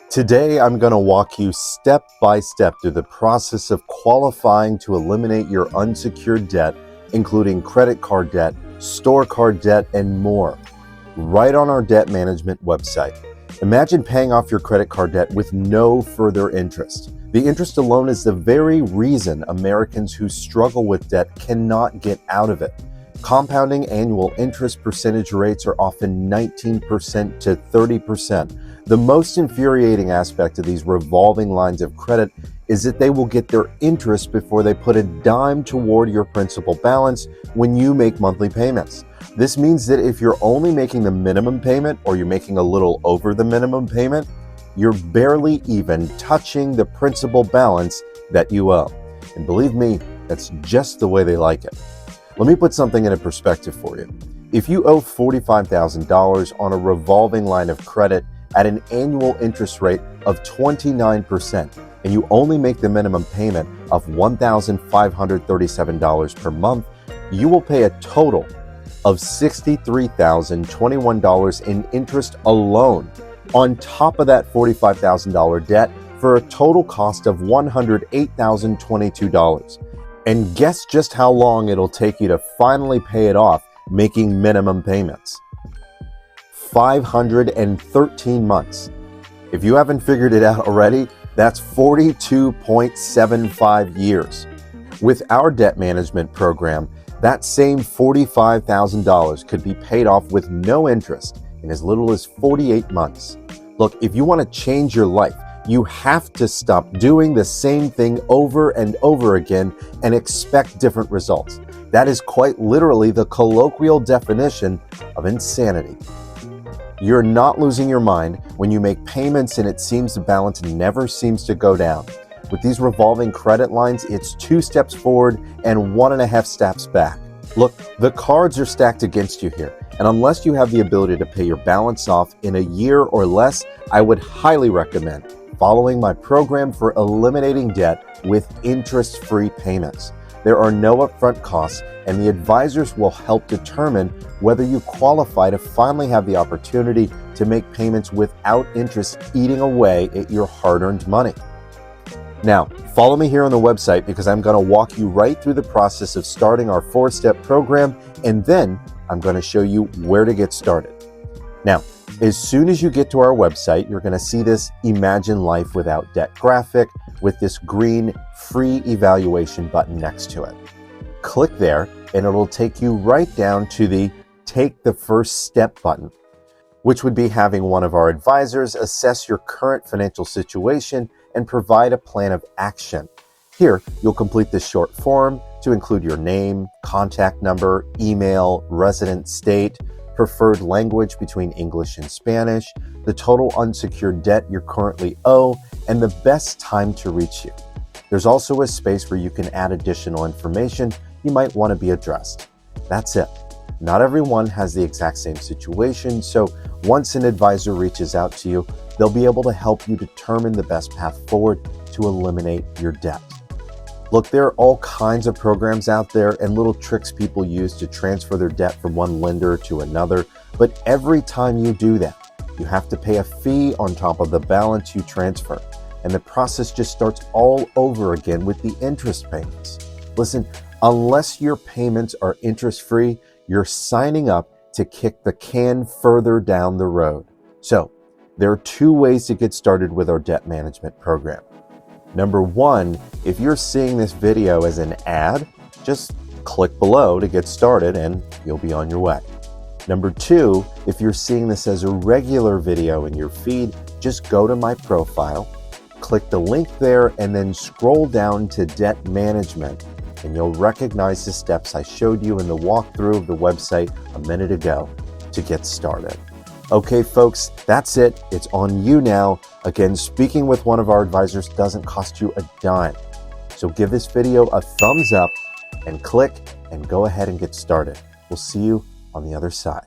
Today, I'm going to walk you step by step through the process of qualifying to eliminate your unsecured debt, including credit card debt, store card debt, and more, right on our debt management website. Imagine paying off your credit card debt with no further interest. The interest alone is the very reason Americans who struggle with debt cannot get out of it. Compounding annual interest percentage rates are often 19% to 30%. The most infuriating aspect of these revolving lines of credit is that they will get their interest before they put a dime toward your principal balance when you make monthly payments. This means that if you're only making the minimum payment or you're making a little over the minimum payment, you're barely even touching the principal balance that you owe. And believe me, that's just the way they like it. Let me put something into perspective for you. If you owe $45,000 on a revolving line of credit at an annual interest rate of 29%, and you only make the minimum payment of $1,537 per month, you will pay a total of $63,021 in interest alone, on top of that $45,000 debt, for a total cost of $108,022. And guess just how long it'll take you to finally pay it off making minimum payments. 513 months. If you haven't figured it out already, that's 42.75 years. With our debt management program, that same $45,000 could be paid off with no interest in as little as 48 months. Look, if you want to change your life, you have to stop doing the same thing over and over again and expect different results. That is quite literally the colloquial definition of insanity. You're not losing your mind when you make payments and it seems the balance never seems to go down. With these revolving credit lines, it's 2 steps forward and 1.5 steps back. Look, the cards are stacked against you here, and unless you have the ability to pay your balance off in a year or less, I would highly recommend following my program for eliminating debt with interest-free payments. There are no upfront costs, and the advisors will help determine whether you qualify to finally have the opportunity to make payments without interest eating away at your hard-earned money. Now, follow me here on the website because I'm going to walk you right through the process of starting our 4-step program, and then I'm going to show you where to get started. Now, as soon as you get to our website, you're going to see this Imagine Life Without Debt graphic with this green free evaluation button next to it. Click there, and it'll take you right down to the Take the First Step button, which would be having one of our advisors assess your current financial situation and provide a plan of action. Here, you'll complete this short form to include your name, contact number, email, resident state, preferred language between English and Spanish, the total unsecured debt you currently owe, and the best time to reach you. There's also a space where you can add additional information you might want to be addressed. That's it. Not everyone has the exact same situation, so once an advisor reaches out to you, they'll be able to help you determine the best path forward to eliminate your debt. Look, there are all kinds of programs out there and little tricks people use to transfer their debt from one lender to another, but every time you do that, you have to pay a fee on top of the balance you transfer, and the process just starts all over again with the interest payments. Listen, unless your payments are interest-free, you're signing up to kick the can further down the road. So, there are 2 ways to get started with our debt management program. Number 1, if you're seeing this video as an ad, just click below to get started and you'll be on your way. Number 2, if you're seeing this as a regular video in your feed, just go to my profile, click the link there, and then scroll down to Debt Management, and you'll recognize the steps I showed you in the walkthrough of the website a minute ago to get started. Okay, folks, that's it. It's on you now. Again, speaking with one of our advisors doesn't cost you a dime. So give this video a thumbs up and click and go ahead and get started. We'll see you on the other side.